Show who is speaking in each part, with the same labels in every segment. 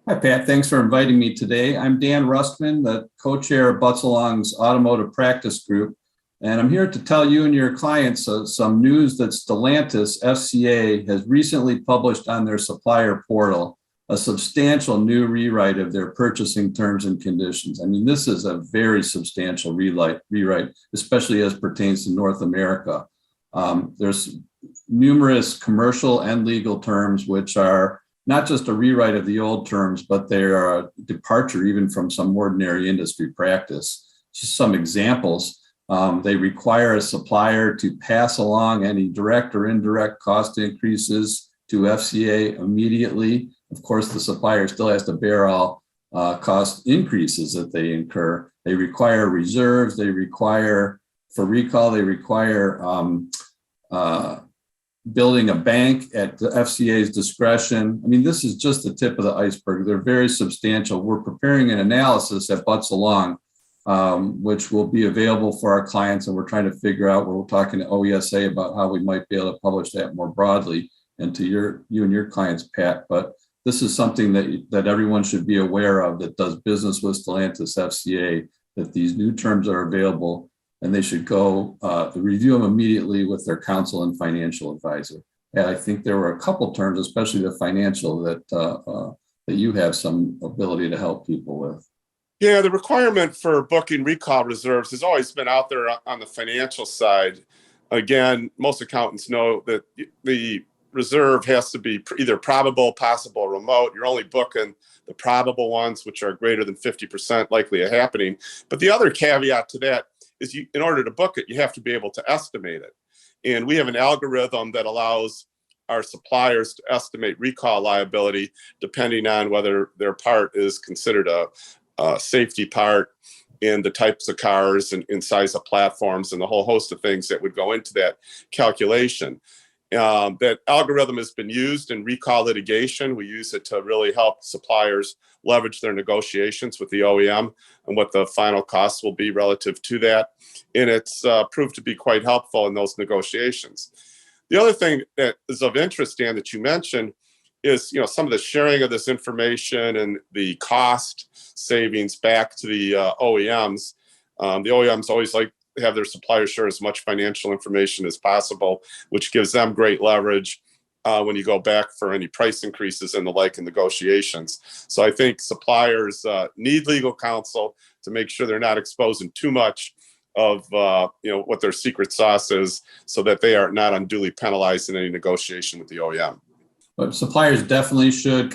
Speaker 1: Hi, Pat. Thanks for inviting me today. I'm Dan Rustmann, the co-chair of Butzel Long's Automotive Practice Group, and I'm here to tell you and your clients some news that Stellantis FCA has recently published on their supplier portal, a substantial new rewrite of their purchasing terms and conditions. I mean, this is a very substantial rewrite, especially as pertains to North America. There's numerous commercial and legal terms which are not just a rewrite of the old terms, but they are a departure even from some ordinary industry practice. Just some examples. They require a supplier to pass along any direct or indirect cost increases to FCA immediately. Of course, the supplier still has to bear all cost increases that they incur. They require reserves. They require, for recall, they require building a bank at the FCA's discretion. I mean, this is just the tip of the iceberg. They're very substantial. We're preparing an analysis at Butzel Long, which will be available for our clients, and we're trying to figure out, we're talking to OESA about how we might be able to publish that more broadly and to you and your clients, Pat. But this is something that everyone should be aware of that does business with Stellantis FCA, that these new terms are available, and they should go review them immediately with their counsel and financial advisor. And I think there were a couple terms, especially the financial, that you have some ability to help people with.
Speaker 2: Yeah, the requirement for booking recall reserves has always been out there on the financial side. Again, most accountants know that the reserve has to be either probable, possible, or remote. You're only booking the probable ones, which are greater than 50% likely of happening. But the other caveat to that is in order to book it, you have to be able to estimate it. And we have an algorithm that allows our suppliers to estimate recall liability depending on whether their part is considered a safety part, in the types of cars and size of platforms and the whole host of things that would go into that calculation. That algorithm has been used in recall litigation. We use it to really help suppliers leverage their negotiations with the OEM and what the final costs will be relative to that. And it's proved to be quite helpful in those negotiations. The other thing that is of interest, Dan, that you mentioned is, some of the sharing of this information and the cost savings back to the OEMs. The OEMs always like to have their suppliers share as much financial information as possible, which gives them great leverage when you go back for any price increases and the like in negotiations. So I think suppliers need legal counsel to make sure they're not exposing too much of what their secret sauce is, so that they are not unduly penalized in any negotiation with the OEM.
Speaker 1: But suppliers definitely should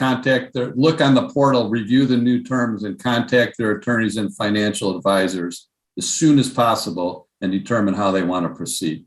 Speaker 1: look on the portal, review the new terms, and contact their attorneys and financial advisors as soon as possible and determine how they want to proceed.